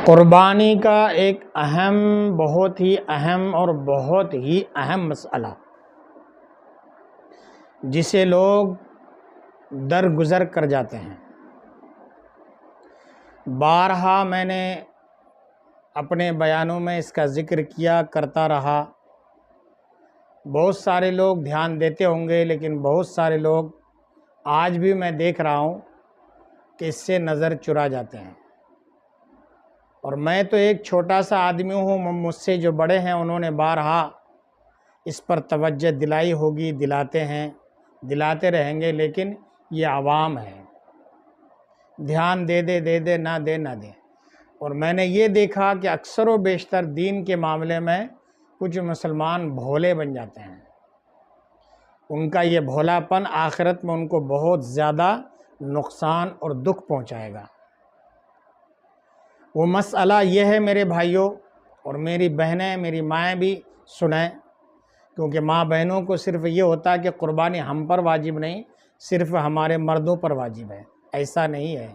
قربانی کا ایک بہت ہی اہم اور بہت ہی اہم مسئلہ جسے لوگ درگزر کر جاتے ہیں۔ بارہا میں نے اپنے بیانوں میں اس کا ذکر کیا کرتا رہا۔ بہت سارے لوگ دھیان دیتے ہوں گے، لیکن بہت سارے لوگ آج بھی میں دیکھ رہا ہوں کہ اس سے نظر چرا جاتے ہیں۔ اور میں تو ایک چھوٹا سا آدمی ہوں، مجھ سے جو بڑے ہیں انہوں نے بارہا اس پر توجہ دلائی ہوگی، دلاتے ہیں، دلاتے رہیں گے، لیکن یہ عوام ہے، دھیان دے دے نہ دے۔ اور میں نے یہ دیکھا کہ اکثر و بیشتر دین کے معاملے میں کچھ مسلمان بھولے بن جاتے ہیں۔ ان کا یہ بھولاپن آخرت میں ان کو بہت زیادہ نقصان اور دکھ پہنچائے گا۔ وہ مسئلہ یہ ہے میرے بھائیوں اور میری بہنیں، میری مائیں بھی سنیں، کیونکہ ماں بہنوں کو صرف یہ ہوتا ہے کہ قربانی ہم پر واجب نہیں، صرف ہمارے مردوں پر واجب ہے۔ ایسا نہیں ہے۔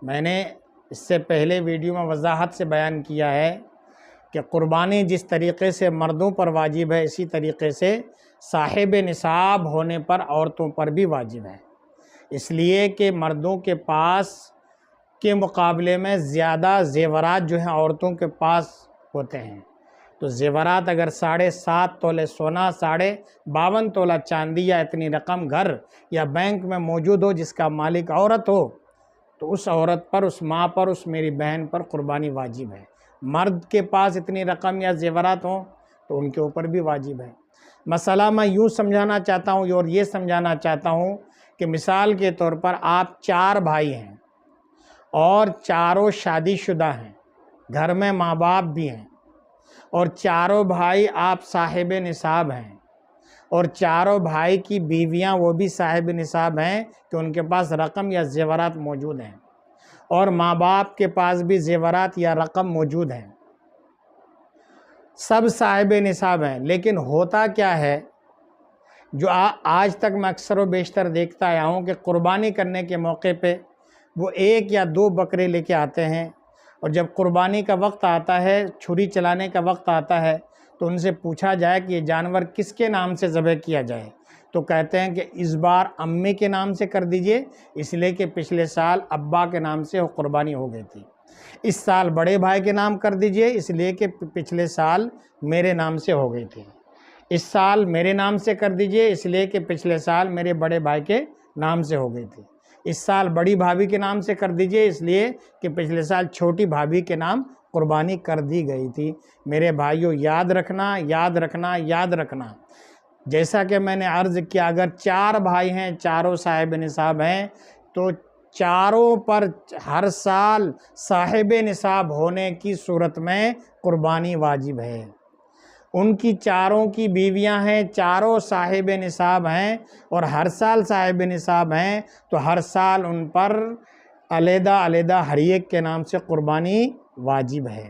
میں نے اس سے پہلے ویڈیو میں وضاحت سے بیان کیا ہے کہ قربانی جس طریقے سے مردوں پر واجب ہے، اسی طریقے سے صاحب نصاب ہونے پر عورتوں پر بھی واجب ہے۔ اس لیے کہ مردوں کے پاس کے مقابلے میں زیادہ زیورات جو ہیں عورتوں کے پاس ہوتے ہیں۔ تو زیورات اگر 7.5 تولے سونا، 52 تولہ چاندی یا اتنی رقم گھر یا بینک میں موجود ہو جس کا مالک عورت ہو، تو اس عورت پر، اس ماں پر، اس میری بہن پر قربانی واجب ہے۔ مرد کے پاس اتنی رقم یا زیورات ہوں تو ان کے اوپر بھی واجب ہے۔ مسئلہ میں یوں سمجھانا چاہتا ہوں اور یہ سمجھانا چاہتا ہوں کہ مثال کے طور پر آپ 4 بھائی ہیں اور چاروں شادی شدہ ہیں، گھر میں ماں باپ بھی ہیں، اور چاروں بھائی آپ صاحب نصاب ہیں، اور چاروں بھائی کی بیویاں وہ بھی صاحب نصاب ہیں کہ ان کے پاس رقم یا زیورات موجود ہیں، اور ماں باپ کے پاس بھی زیورات یا رقم موجود ہیں، سب صاحب نصاب ہیں۔ لیکن ہوتا کیا ہے، جو آج تک میں اکثر و بیشتر دیکھتا آیا ہوں کہ قربانی کرنے کے موقع پہ وہ 1 یا 2 بکرے لے کے آتے ہیں، اور جب قربانی کا وقت آتا ہے، چھری چلانے کا وقت آتا ہے، تو ان سے پوچھا جائے کہ یہ جانور کس کے نام سے ذبح کیا جائے، تو کہتے ہیں کہ اس بار امی کے نام سے کر دیجئے، اس لیے کہ پچھلے سال ابا کے نام سے وہ قربانی ہو گئی تھی۔ اس سال بڑے بھائی کے نام کر دیجئے، اس لیے کہ پچھلے سال میرے نام سے ہو گئی تھی۔ اس سال میرے نام سے کر دیجئے، اس لیے کہ پچھلے سال میرے بڑے بھائی کے نام سے ہو گئی تھی۔ اس سال بڑی بھابھی کے نام سے کر دیجئے، اس لیے کہ پچھلے سال چھوٹی بھابھی کے نام قربانی کر دی گئی تھی۔ میرے بھائیوں، یاد رکھنا، یاد رکھنا، یاد رکھنا، جیسا کہ میں نے عرض کیا، اگر 4 بھائی ہیں، چاروں صاحب نصاب ہیں، تو چاروں پر ہر سال صاحب نصاب ہونے کی صورت میں قربانی واجب ہے۔ ان کی چاروں کی بیویاں ہیں، چاروں صاحب نصاب ہیں، اور ہر سال صاحب نصاب ہیں، تو ہر سال ان پر علیحدہ ہر ایک کے نام سے قربانی واجب ہے۔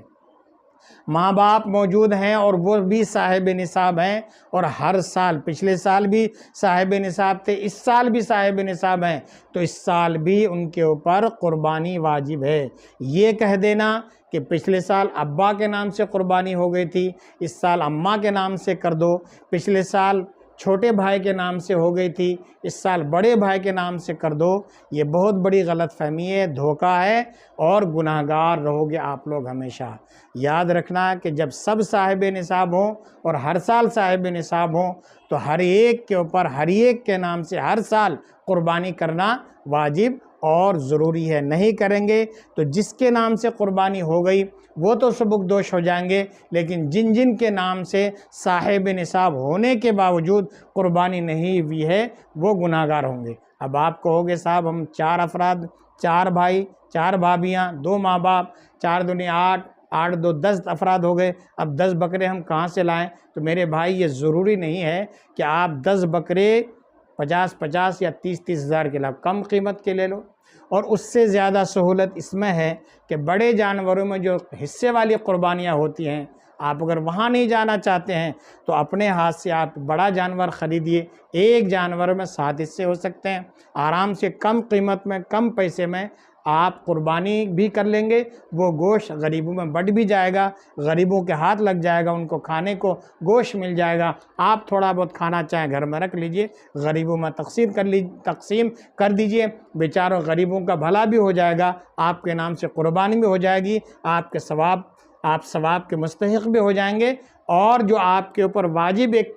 ماں باپ موجود ہیں اور وہ بھی صاحب نصاب ہیں، اور ہر سال، پچھلے سال بھی صاحب نصاب تھے، اس سال بھی صاحب نصاب ہیں، تو اس سال بھی ان کے اوپر قربانی واجب ہے۔ یہ کہہ دینا کہ پچھلے سال ابا کے نام سے قربانی ہو گئی تھی، اس سال اماں کے نام سے کر دو، پچھلے سال چھوٹے بھائی کے نام سے ہو گئی تھی، اس سال بڑے بھائی کے نام سے کر دو، یہ بہت بڑی غلط فہمی ہے، دھوکہ ہے، اور گناہگار رہو گے آپ لوگ ہمیشہ۔ یاد رکھنا کہ جب سب صاحب نصاب ہوں اور ہر سال صاحب نصاب ہوں، تو ہر ایک کے اوپر، ہر ایک کے نام سے ہر سال قربانی کرنا واجب اور ضروری ہے۔ نہیں کریں گے تو جس کے نام سے قربانی ہو گئی وہ تو سبکدوش ہو جائیں گے، لیکن جن کے نام سے صاحب نصاب ہونے کے باوجود قربانی نہیں ہوئی ہے وہ گناہگار ہوں گے۔ اب آپ کہو گے صاحب ہم 4 افراد، 4 بھائی، 4 بھابیاں، 2 ماں باپ، 4 دونی 8، 8 دو 10 افراد ہو گئے، اب 10 بکرے ہم کہاں سے لائیں؟ تو میرے بھائی، یہ ضروری نہیں ہے کہ آپ 10 بکرے 50 یا 30 ہزار کے لاؤ، کم قیمت کے لے لو۔ اور اس سے زیادہ سہولت اس میں ہے کہ بڑے جانوروں میں جو حصے والی قربانیاں ہوتی ہیں، آپ اگر وہاں نہیں جانا چاہتے ہیں تو اپنے ہاتھ سے آپ بڑا جانور خریدیے۔ ایک جانور میں 7 حصے ہو سکتے ہیں، آرام سے کم قیمت میں، کم پیسے میں آپ قربانی بھی کر لیں گے، وہ گوشت غریبوں میں بٹ بھی جائے گا، غریبوں کے ہاتھ لگ جائے گا، ان کو کھانے کو گوشت مل جائے گا۔ آپ تھوڑا بہت کھانا چاہیں گھر میں رکھ لیجئے، غریبوں میں تقسیم کر دیجئے، بیچاروں غریبوں کا بھلا بھی ہو جائے گا، آپ کے نام سے قربانی بھی ہو جائے گی، آپ ثواب کے مستحق بھی ہو جائیں گے، اور جو آپ کے اوپر واجب ایک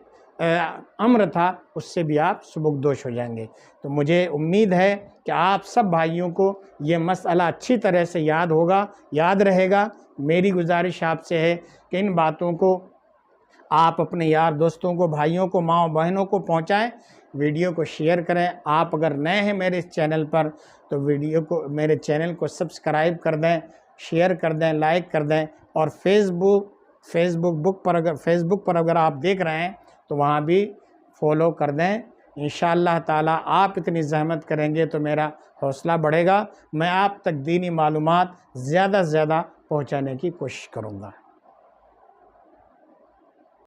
امر تھا اس سے بھی آپ سبکدوش ہو جائیں گے۔ تو مجھے امید ہے کہ آپ سب بھائیوں کو یہ مسئلہ اچھی طرح سے یاد رہے گا۔ میری گزارش آپ سے ہے کہ ان باتوں کو آپ اپنے یار دوستوں کو، بھائیوں کو، ماں بہنوں کو پہنچائیں، ویڈیو کو شیئر کریں۔ آپ اگر نئے ہیں میرے اس چینل پر تو میرے چینل کو سبسکرائب کر دیں، شیئر کر دیں، لائک کر دیں، اور فیس بک پر اگر آپ دیکھ رہے ہیں تو وہاں بھی فالو کر دیں۔ انشاءاللہ تعالی آپ اتنی زحمت کریں گے تو میرا حوصلہ بڑھے گا، میں آپ تک دینی معلومات زیادہ سے زیادہ پہنچانے کی کوشش کروں گا۔